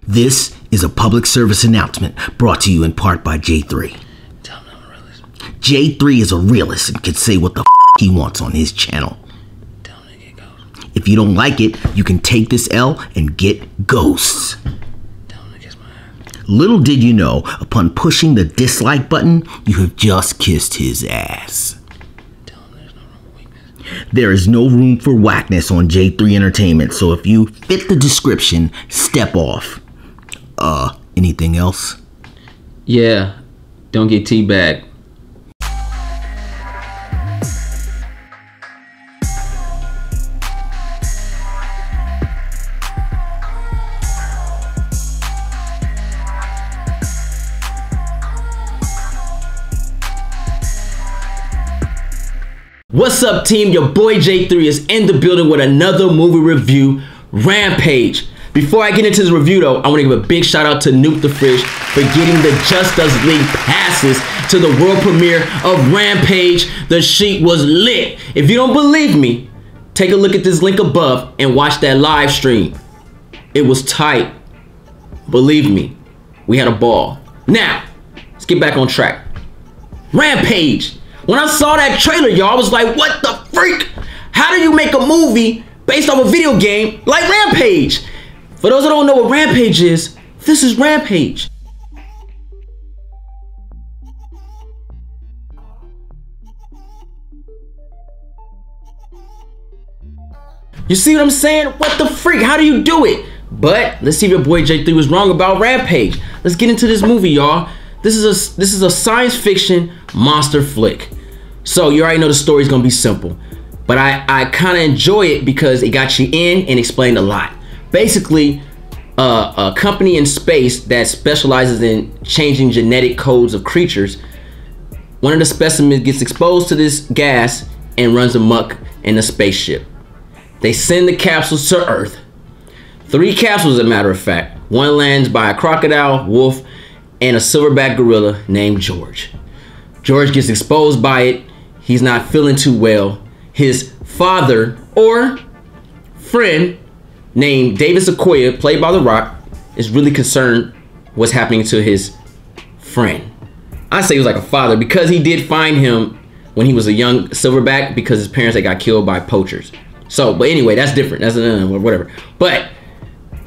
This is a public service announcement brought to you in part by J3. Tell him I'm a realist. J3 is a realist and can say what the he wants on his channel. Tell him to get ghosts. If you don't like it, you can take this L and get ghosts. Tell him to kiss my ass. Little did you know, upon pushing the dislike button, you have just kissed his ass. Tell him there's no room for weakness. There is no room for whackness on J3 Entertainment, so if you fit the description, step off. Anything else? Yeah, don't get teabagged. What's up, team? Your boy J3 is in the building with another movie review, Rampage. Before I get into this review though, I want to give a big shout out to Nuke the Fish for getting the Just Us League passes to the world premiere of Rampage. The shit was lit. If you don't believe me, take a look at this link above and watch that live stream. It was tight. Believe me, we had a ball. Now, let's get back on track. Rampage. When I saw that trailer, y'all, I was like, what the freak? How do you make a movie based off a video game like Rampage? For those that don't know what Rampage is, this is Rampage. You see what I'm saying? What the freak? How do you do it? But let's see if your boy J3 was wrong about Rampage. Let's get into this movie, y'all. This is a science fiction monster flick. So you already know the story's gonna be simple. But I kind of enjoy it because it got you in and explained a lot. Basically, a company in space that specializes in changing genetic codes of creatures, one of the specimens gets exposed to this gas and runs amok in a spaceship. They send the capsules to Earth. 3 capsules, as a matter of fact. One lands by a crocodile, wolf, and a silverback gorilla named George. George gets exposed by it. He's not feeling too well. His father or friend named Davis Okoye, played by The Rock, is really concerned what's happening to his friend. I say he was like a father because he did find him when he was a young silverback because his parents had got killed by poachers. So, but anyway, that's different. That's whatever. But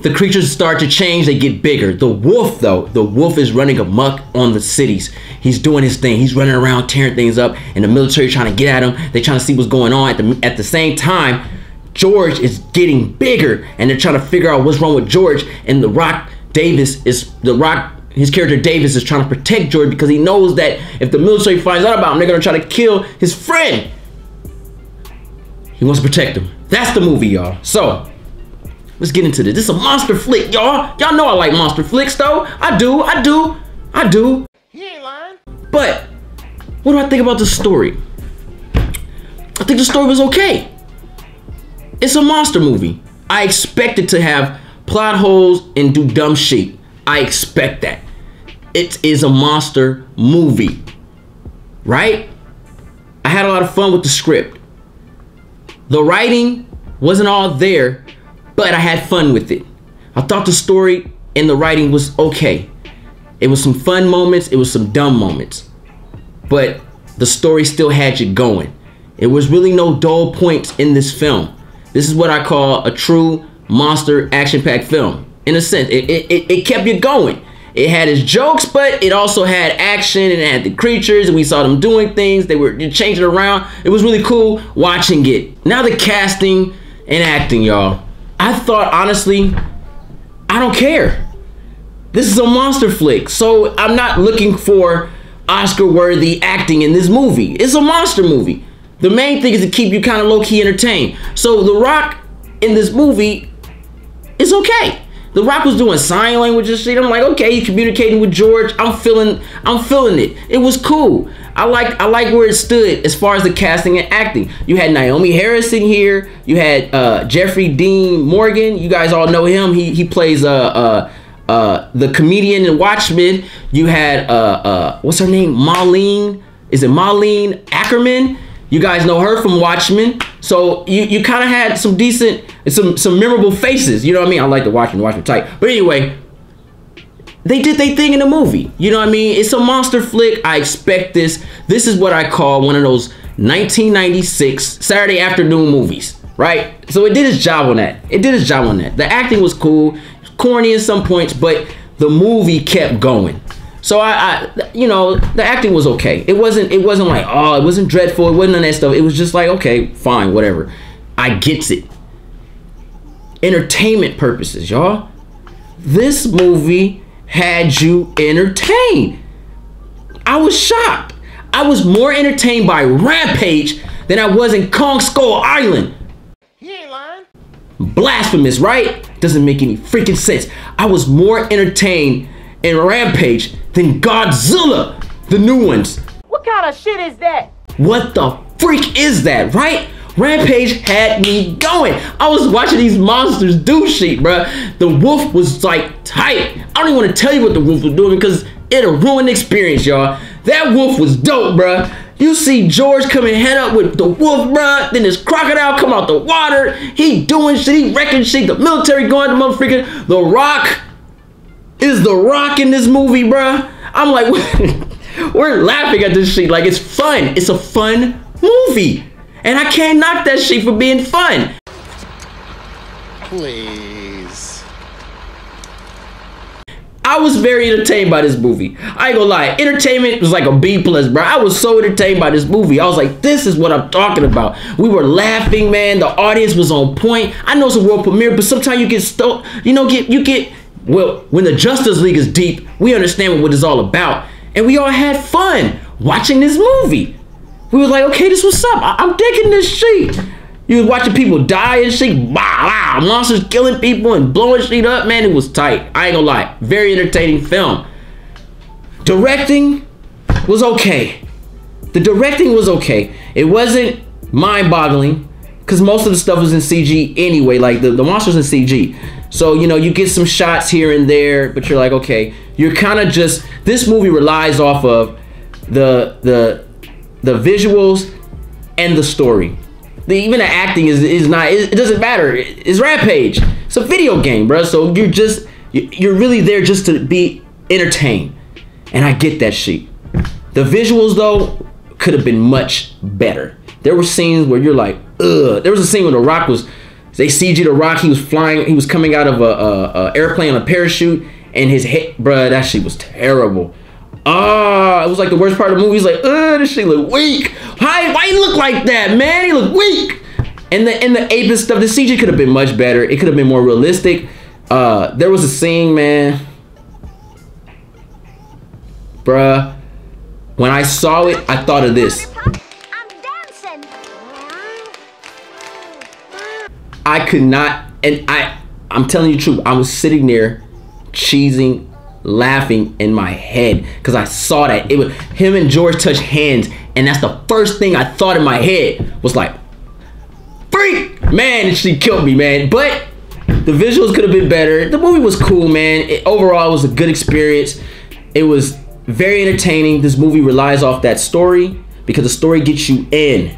the creatures start to change. They get bigger. The wolf, though, the wolf is running amok on the cities. He's doing his thing. He's running around, tearing things up, and the military trying to get at him. They're trying to see what's going on. At the same time, George is getting bigger, and they're trying to figure out what's wrong with George. And his character Davis is trying to protect George because he knows that if the military finds out about him, they're gonna try to kill his friend. He wants to protect him. That's the movie, y'all. So let's get into this. This is a monster flick, y'all. Y'all know I like monster flicks, though. I do. He ain't lying. But what do I think about the story? I think the story was okay. It's a monster movie. I expect it to have plot holes and do dumb shit. I expect that. It is a monster movie, right? I had a lot of fun with the script. The writing wasn't all there, but I had fun with it. I thought the story and the writing was okay. It was some fun moments, it was some dumb moments, but the story still had you going. It was really no dull points in this film. This is what I call a true monster action-packed film. In a sense, it kept you going. It had its jokes, but it also had action and it had the creatures and we saw them doing things. They were changing around. It was really cool watching it. Now the casting and acting, y'all. I thought, honestly, I don't care. This is a monster flick, so I'm not looking for Oscar-worthy acting in this movie. It's a monster movie. The main thing is to keep you kind of low-key entertained. So The Rock in this movie is okay. The Rock was doing sign language and shit. I'm like, okay, he's communicating with George. I'm feeling it. It was cool. I like where it stood as far as the casting and acting. You had Naomi Harris in here. You had Jeffrey Dean Morgan. You guys all know him. He plays the comedian in Watchmen. You had what's her name? Marlene. Is it Marlene Ackerman? You guys know her from Watchmen. So you kind of had some decent, some memorable faces. You know what I mean? I like the Watchmen type. But anyway, they did their thing in the movie. You know what I mean? It's a monster flick. I expect this. This is what I call one of those 1996 Saturday afternoon movies, right? So it did its job on that. It did its job on that. The acting was cool, corny at some points, but the movie kept going. So you know, the acting was okay. It wasn't like, oh, it wasn't dreadful. It wasn't none of that stuff. It was just like, okay, fine, whatever. I gets it. Entertainment purposes, y'all. This movie had you entertained. I was shocked. I was more entertained by Rampage than I was in Kong Skull Island. He ain't lying. Blasphemous, right? Doesn't make any freaking sense. I was more entertained in Rampage than Godzilla, the new ones. What kind of shit is that? What the freak is that, right? Rampage had me going. I was watching these monsters do shit, bruh. The wolf was like tight. I don't even want to tell you what the wolf was doing because it'll ruin the experience, y'all. That wolf was dope, bruh. You see George coming head up with the wolf, bruh. Then this crocodile come out the water. He doing shit, he wrecking shit. The military going to motherfucking The Rock. Is The Rock in this movie, bruh? I'm like, we're laughing at this shit like it's fun. It's a fun movie. And I can't knock that shit for being fun. Please. I was very entertained by this movie. I ain't gonna lie. Entertainment was like a B+, bro. I was so entertained by this movie. I was like, this is what I'm talking about. We were laughing, man. The audience was on point. I know it's a world premiere, but sometimes you get well, when the Justice League is deep, we understand what it's all about. And we all had fun watching this movie. We was like, okay, this what's up. I'm digging this shit. You was watching people die and shit. Wow, monsters killing people and blowing shit up. Man, it was tight. I ain't gonna lie. Very entertaining film. Directing was okay. The directing was okay. It wasn't mind-boggling because most of the stuff was in CG anyway. Like the monsters in CG. So, you know, you get some shots here and there, but you're like, okay, you're kind of just, this movie relies off of the visuals and the story. Even the acting is not, it doesn't matter. It's Rampage. It's a video game, bro. So you're really there just to be entertained. And I get that shit. The visuals though could have been much better. There were scenes where you're like, ugh. There was a scene where The Rock was, they CG'd The Rock. He was flying. He was coming out of a airplane on a parachute, and his head, bruh, that shit was terrible. It was like the worst part of the movie. He's like, this shit look weak. Why he look like that, man? He look weak. And the ape and stuff, the CG could have been much better. It could have been more realistic. There was a scene, man, bruh. When I saw it, I thought of this. I could not, and I'm telling you the truth, I was sitting there cheesing, laughing in my head because I saw that it was him and George touch hands, and that's the first thing I thought in my head was like, freak, man, she killed me, man. But the visuals could have been better. The movie was cool, man. Overall, it was a good experience. It was very entertaining. This movie relies off that story because the story gets you in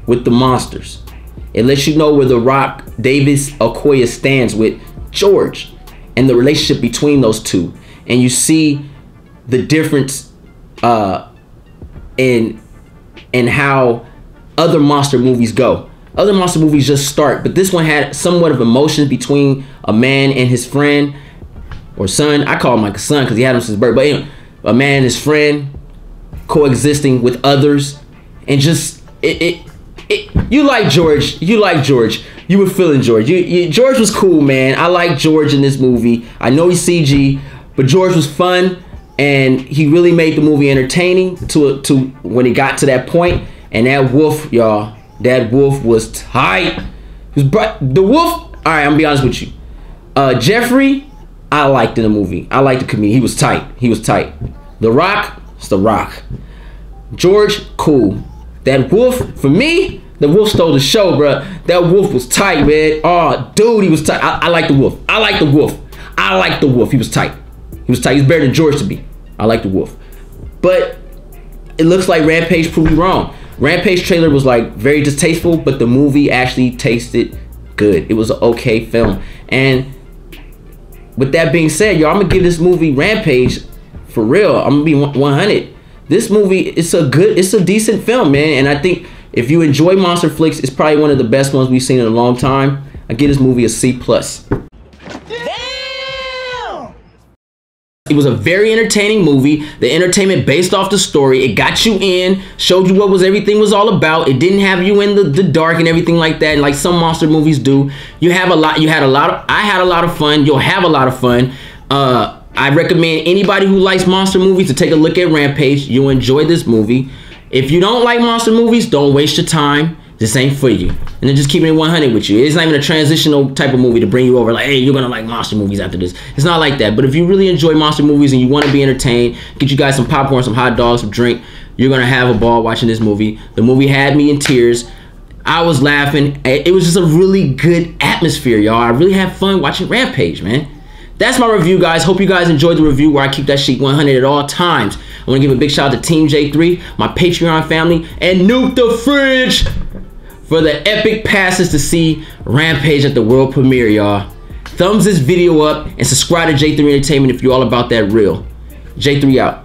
with the monsters. It lets you know where The Rock, Davis Okoye stands with George and the relationship between those two. And you see the difference in how other monster movies go. Other monster movies just start, but this one had somewhat of emotion between a man and his friend or son. I call him like a son because he had him since birth. But anyway, a man and his friend coexisting with others, and just you like George. You like George. You were feeling George. George was cool, man. I like George in this movie. I know he's CG, but George was fun, and he really made the movie entertaining to when he got to that point. And that wolf, y'all, that wolf was tight. The wolf. All right, I'm gonna be honest with you. Jeffrey, I liked in the movie. I liked the comedian. He was tight. He was tight. The Rock, it's The Rock. George, cool. That wolf, for me, the wolf stole the show, bro. That wolf was tight, man. Oh, dude, he was tight. I like the wolf. I like the wolf. I like the wolf. He was tight. He was tight. He's better than George to be. I like the wolf. But it looks like Rampage proved me wrong. Rampage trailer was like very distasteful, but the movie actually tasted good. It was an okay film. And with that being said, y'all, I'm gonna give this movie Rampage for real. I'm gonna be 100. This movie, it's a decent film, man. And I think if you enjoy monster flicks, it's probably one of the best ones we've seen in a long time. I give this movie a C+. It was a very entertaining movie. The entertainment based off the story. It got you in, showed you what everything was all about. It didn't have you in the dark and everything like that, like some monster movies do. I had a lot of fun. You'll have a lot of fun. I recommend anybody who likes monster movies to take a look at Rampage. You'll enjoy this movie. If you don't like monster movies, don't waste your time. This ain't for you. And then just keeping it 100 with you. It's not even a transitional type of movie to bring you over like, hey, you're gonna like monster movies after this. It's not like that. But if you really enjoy monster movies and you want to be entertained, get you guys some popcorn, some hot dogs, some drink, you're gonna have a ball watching this movie. The movie had me in tears. I was laughing. It was just a really good atmosphere, y'all. I really had fun watching Rampage, man. That's my review, guys. Hope you guys enjoyed the review where I keep that sheet 100 at all times. I want to give a big shout out to Team J3, my Patreon family, and Nuke the Fridge for the epic passes to see Rampage at the world premiere, y'all. Thumbs this video up and subscribe to J3 Entertainment if you're all about that real. J3 out.